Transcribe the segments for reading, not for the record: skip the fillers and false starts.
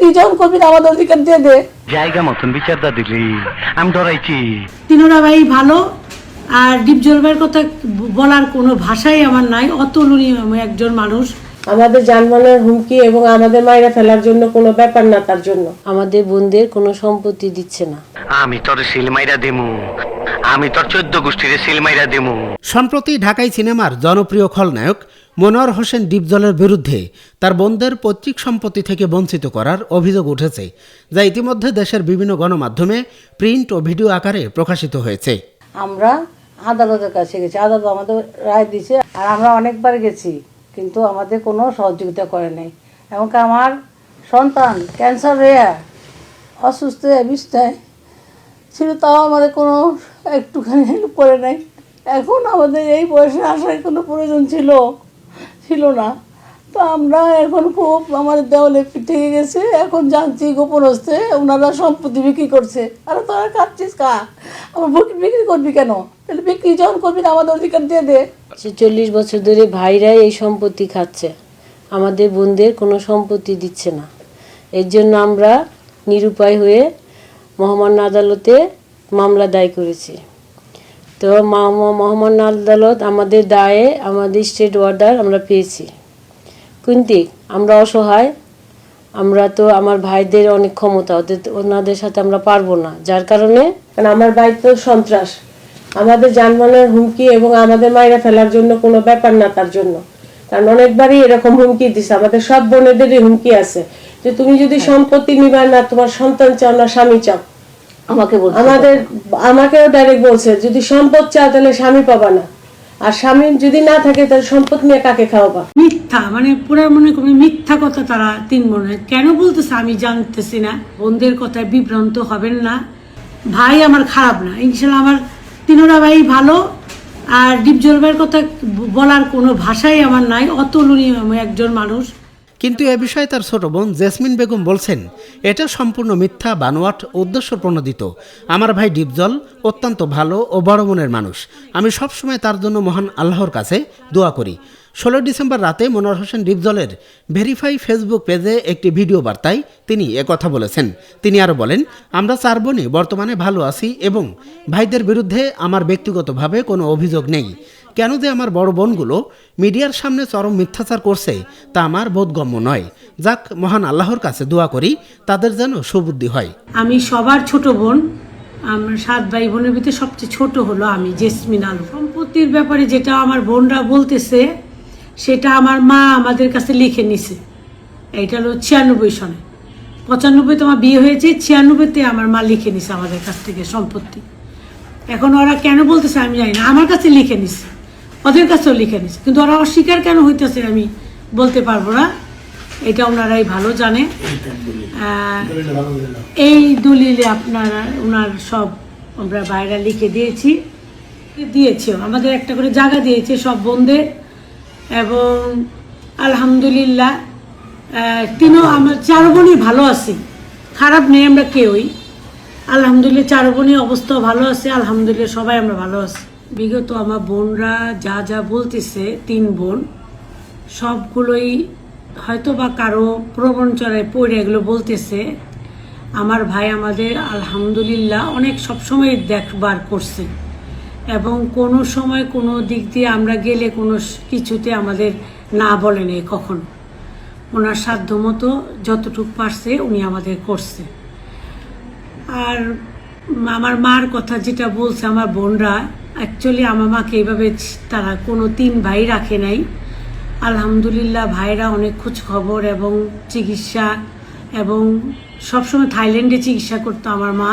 বিক্রি যখন করবি আমাদের অধিকার দিয়ে দে, জায়গা মতন বিচারটা দিলি আমি ডরাইছি। তিনোরা ভাই ভালো। আর ডিপজল ভাইয়ের কথা বলার কোনো ভাষাই আমার নাই, অতুলনীয় একজন মানুষ। আমাদের জানমালের হুমকি এবং আমাদের মাইরা ফেলার জন্য কোনো ব্যাপার না, তার জন্য আমাদের বোনদের কোনো সম্পত্তি দিচ্ছে না। আমি তোর সিলমাইরা দেমু, আমি তোর 14 গোষ্ঠীর সিলমাইরা দেমু। সম্প্রতি ঢাকাই সিনেমার জনপ্রিয় খলনায়ক মনোয়ার হোসেন ডিপজলের বিরুদ্ধে তার বোনদের পৈতৃক সম্পত্তি থেকে বঞ্চিত করার অভিযোগ উঠেছে, যা ইতিমধ্যে দেশের বিভিন্ন গণমাধ্যমে প্রিন্ট ও ভিডিও আকারে প্রকাশিত হয়েছে। আমরা আদালতের কাছে গেছি, আদালত আমাদের রায় দিয়েছে, আর আমরা অনেকবার গেছি, কিন্তু আমাদের কোনো সহযোগিতা করে নাই। এমনকি আমার সন্তান ক্যান্সার হয়ে অসুস্থ অবস্থায় ছিল, তাও আমাদের কোনো একটুখানি হেল্প করে নাই। এখন আমাদের এই বয়সে আসার কোনো প্রয়োজন ছিল না। তো আমরা এখন খুব আমাদের দেওয়ালে ঠেকে গেছে। এখন জানছি গোপন হচ্ছে ওনারা সম্পত্তি বিক্রি করছে। আরে তোরা খাচ্ছিস কা, আমার বিক্রি করবি কেন? তাহলে বিক্রি যখন করবি আমাদের অধিকার দিয়ে দে। 40 বছর ধরে ভাইরাই এই সম্পত্তি খাচ্ছে, আমাদের বোনদের কোনো সম্পত্তি দিচ্ছে না। এর জন্য আমরা নিরুপায় হয়ে মহামান্য আদালতে মামলা দায় করেছি। তো মহামান্য আদালত আমাদের দায়ে আমাদের স্টেট অর্ডার আমরা পেয়েছি, কিন্তু আমরা অসহায়। আমরা তো আমার ভাইদের অনেক ক্ষমতা, ওনাদের সাথে আমরা পারবো না, যার কারণে আমার ভাই তো সন্ত্রাস, আমাদের জানমালের হুমকি এবং আমাদের মাইরা ফেলার জন্য কোনো ব্যাপার না, তার জন্য। কারণ অনেকবারই এরকম হুমকি দিছে, আমাদের সব বোনেদেরই হুমকি আছে যে তুমি যদি সম্পত্তি নিবা না, তোমার সন্তান চাও না স্বামী চাও। আমাকেও ডাইরেক্ট বলছে যদি সম্পদ চাও তাহলে স্বামী পাবা না, আর স্বামী যদি না থাকে তাহলে সম্পদ নিয়ে কাকে খাওয়াবা। মিথ্যা, মানে পুরো মনে করি মিথ্যা কথা তারা তিন বোনে কেন বলতেছে আমি জানতেছি না। বোনদের কথায় বিভ্রান্ত হবেন না। ভাই আমার খারাপ না, ইনশাল্লাহ আমার তিনোরা ভাই ভালো। আর ডিপজল ভাইয়ের কথা বলার কোনো ভাষাই আমার নাই, অতুলনীয় একজন মানুষ। কিন্তু এ বিষয়ে তার ছোট বোন জেসমিন বেগম বলছেন, এটা সম্পূর্ণ মিথ্যা, বানোয়াট, উদ্দেশ্য প্রণোদিত। আমার ভাই ডিপজল অত্যন্ত ভালো ও বড় মনের মানুষ। আমি সবসময় তার জন্য মহান আল্লাহর কাছে দোয়া করি। 16 ডিসেম্বর রাতে মনোয়ার হোসেন ডিপজলের ভেরিফাই ফেসবুক পেজে একটি ভিডিও বার্তায় তিনি একথা বলেছেন। তিনি আরও বলেন, আমরা 4 বোনই বর্তমানে ভালো আছি এবং ভাইদের বিরুদ্ধে আমার ব্যক্তিগতভাবে কোনো অভিযোগ নেই। কেন যে আমার বড় বোনগুলো মিডিয়ার সামনে চরম মিথ্যাচার করছে তা আমার বোধগম্য নয়। যাক, মহান আল্লাহর কাছে দোয়া করি তাদের যেন সুবুদ্ধি হয়। আমি সবার ছোট বোন, আমরা 7 ভাই বোনের ভিতরে সবচেয়ে ছোট হলো আমি, জেসমিন আলু। সম্পত্তির ব্যাপারে যেটা আমার বোনরা বলতেছে সেটা আমার মা আমাদের কাছে লিখে নিছে। এইটা হলো 96 সনে, 95 তোমার বিয়ে হয়েছে, 96-তে আমার মা লিখে নিছে আমাদের কাছ থেকে সম্পত্তি। এখন ওরা কেন বলতেছে আমি জানি না, আমার কাছে লিখে নিছে, ওদের কাছেও লিখে নিছে, কিন্তু ওরা অস্বীকার কেন হইতেছে আমি বলতে পারবো না, এটা ওনারাই ভালো জানে। এই দলিলে আপনারা ওনার সব আমরা বাইরে লিখে দিয়েছি, আমাদের একটা করে জায়গা দিয়েছে সব বোনদের। এবং আলহামদুলিল্লাহ আমার 4 বোনই ভালো আছি, খারাপ নেই আমরা কেউই। আলহামদুলিল্লাহ 4 বোনের অবস্থা ভালো আছে, আলহামদুলিল্লাহ সবাই আমরা ভালো আছি। বিগত আমার বোনরা যা যা বলতেছে, 3 বোন সবগুলোই হয়তো বা কারো প্রবঞ্চনায় পড়ে এগুলো বলতেছে। আমার ভাই আমাদের আলহামদুলিল্লাহ অনেক সবসময় দেখবার করছে এবং কোনো সময় কোনো দিক দিয়ে আমরা গেলে কোনো কিছুতে আমাদের না বলে নেই কখনো। ওনার সাধ্যমতো যতটুকু পারছে উনি আমাদের করছে। আর আমার মার কথা যেটা বলছে আমার বোনরা, অ্যাকচুয়ালি আমার মাকে এইভাবে তারা কোনো 3 ভাই রাখে নাই। আলহামদুলিল্লাহ ভাইরা অনেক খোঁজ খবর এবং চিকিৎসা, এবং সবসময় থাইল্যান্ডে চিকিৎসা করতো আমার মা,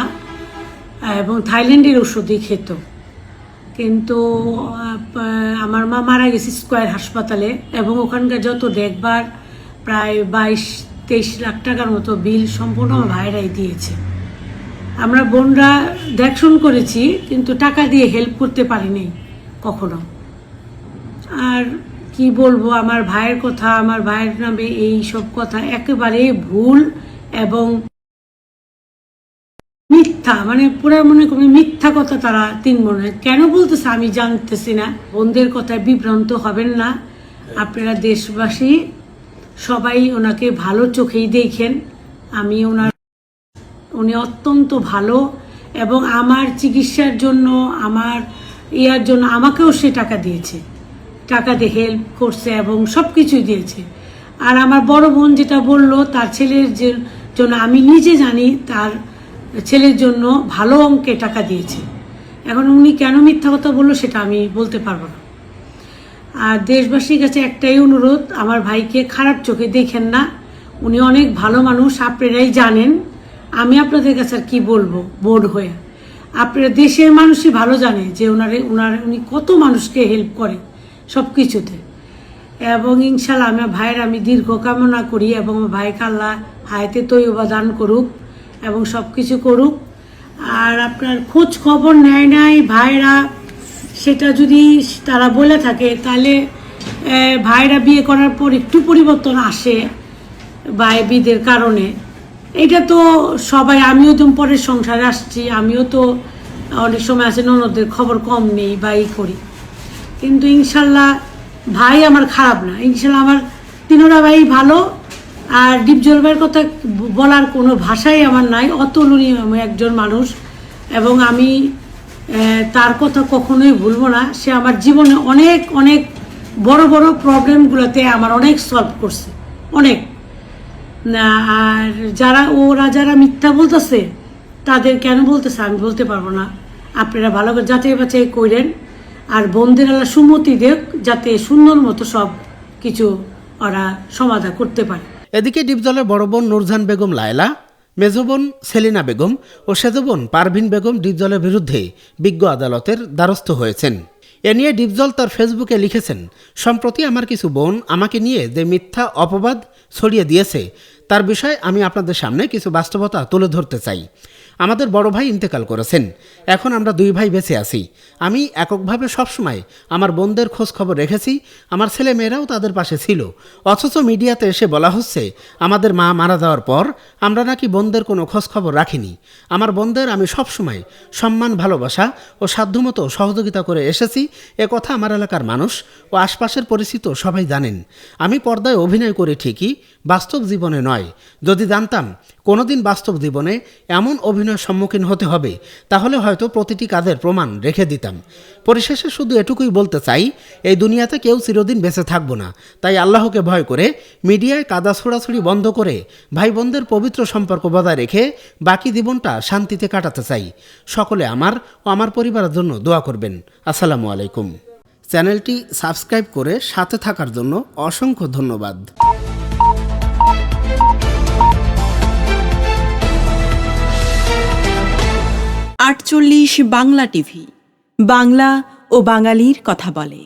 এবং থাইল্যান্ডের ওষুধই খেত। কিন্তু আমার মা মারা গেছে স্কয়ার হাসপাতালে, এবং ওখানকার যত দেখবার প্রায় 22-23 লাখ টাকার মতো বিল সম্পূর্ণ আমার ভাইরাই দিয়েছে। আমরা বোনরা দেখশন করেছি, কিন্তু টাকা দিয়ে হেল্প করতে পারিনি কখনো। আর কি বলবো, আমার ভাইয়ের কথা, আমার ভাইয়ের নামে এই সব কথা একেবারে ভুল এবং মিথ্যা, মানে পুরো মনে করি মিথ্যা কথা তারা 3 বোনে কেন বলতেছে আমি জানতেছি না। বোনদের কথায় বিভ্রান্ত হবেন না। আপনারা দেশবাসী সবাই ওনাকে ভালো চোখেই দেখেন, উনি অত্যন্ত ভালো, এবং আমার চিকিৎসার জন্য আমার জন্য আমাকেও সে টাকা দিয়েছে, টাকা দিয়ে হেল্প করছে এবং সব কিছুই দিয়েছে। আর আমার বড় বোন যেটা বললো তার ছেলের জন্য, আমি নিজে জানি তার ছেলের জন্য ভালো অঙ্কে টাকা দিয়েছে। এখন উনি কেন মিথ্যা কথা বললো সেটা আমি বলতে পারবো না। আর দেশবাসীর কাছে একটাই অনুরোধ, আমার ভাইকে খারাপ চোখে দেখেন না, উনি অনেক ভালো মানুষ, আপনারাই জানেন। আমি আপনাদের কাছে আর কি বলবো বোর্ড হয়ে, আপনারা দেশের মানুষই ভালো জানে যে উনি কত মানুষকে হেল্প করে সব কিছুতে। এবং ইনশাল্লাহ আমার ভাইয়ের আমি দীর্ঘ কামনা করি, এবং আমার ভাইকে আল্লাহ হায়াতে তৈয়বা দান করুক এবং সব কিছু করুক। আর আপনার খোঁজ খবর নেয় নাই ভাইরা, সেটা যদি তারা বলে থাকে তাহলে ভাইরা বিয়ে করার পর একটু পরিবর্তন আসে বিদের কারণে, এটা তো সবাই, আমিও তো পরের সংসারে আসছি, আমিও তো অনেক সময় আছে ননদের খবর কম নেই বা করি, কিন্তু ইনশাল্লাহ ভাই আমার খারাপ না, ইনশাল্লাহ আমার তিনোরা ভাই ভালো। আর ডিপজল ভাইয়ের কথা বলার কোনো ভাষাই আমার নাই, অতুলনীয় একজন মানুষ, এবং আমি তার কথা কখনোই ভুলবো না। সে আমার জীবনে অনেক অনেক বড় বড় প্রবলেমগুলোতে আমার অনেক সলভ করছে, অনেক। আর যারা মিথ্যা বলতেছে তাদের কেন বলতেছে আমি বলতে পারবো না, আপনারা ভালো করে যাচাই বাছাই করেন। আর বোনদের আল্লাহ সুমতি দেখ, যাতে সুন্দর মতো সব কিছু ওরা সমাধান করতে পারে। এদিকে ডিপজলের বড় বোন নূরজাহান বেগম লায়লা, মেজ বোন সেলিনা বেগম ও সেজ বোন পারভিন বেগম ডিপজলের বিরুদ্ধে বিজ্ঞ আদালতের দ্বারস্থ হয়েছেন। এ নিয়ে ডিপজল তার ফেসবুকে লিখেছেন, সম্প্রতি আমার কিছু বোন আমাকে নিয়ে যে মিথ্যা অপবাদ ছড়িয়ে দিয়েছে তার বিষয়ে আমি আপনাদের সামনে কিছু বাস্তবতা তুলে ধরতে চাই। আমাদের বড় ভাই ইন্তেকাল করেছেন, এখন আমরা দুই ভাই বেঁচে আছি। আমি এককভাবে সবসময় আমার বোনদের খোঁজ খবর রেখেছি, আমার ছেলে মেয়েরাও তাদের পাশে ছিল। অথচ মিডিয়াতে এসে বলা হচ্ছে আমাদের মা মারা যাওয়ার পর আমরা নাকি বোনদের কোনো খোঁজ খবর রাখিনি। আমার বোনদের আমি সবসময় সম্মান, ভালোবাসা ও সাধ্যমতো সহযোগিতা করে এসেছি, এ কথা আমার এলাকার মানুষ ও আশপাশের পরিচিত সবাই জানেন। আমি পর্দায় অভিনয় করি ঠিকই, বাস্তব জীবনে নয়। যদি জানতাম কোনোদিন বাস্তব জীবনে এমন অভিনয়ের সম্মুখীন হতে হবে তাহলে হয়তো প্রতিটি কাজের প্রমাণ রেখে দিতাম। পরিশেষে শুধু এটুকুই বলতে চাই, এই দুনিয়াতে কেউ চিরদিন বেঁচে থাকবো না, তাই আল্লাহকে ভয় করে মিডিয়ায় কাদা ছোড়াছুড়ি বন্ধ করে ভাই বোনদের পবিত্র সম্পর্ক বজায় রেখে বাকি জীবনটা শান্তিতে কাটাতে চাই। সকলে আমার ও আমার পরিবারের জন্য দোয়া করবেন। আসসালামু আলাইকুম। চ্যানেলটি সাবস্ক্রাইব করে সাথে থাকার জন্য অসংখ্য ধন্যবাদ। ৪৮ বাংলা টিভি, বাংলা ও বাঙালির কথা বলে।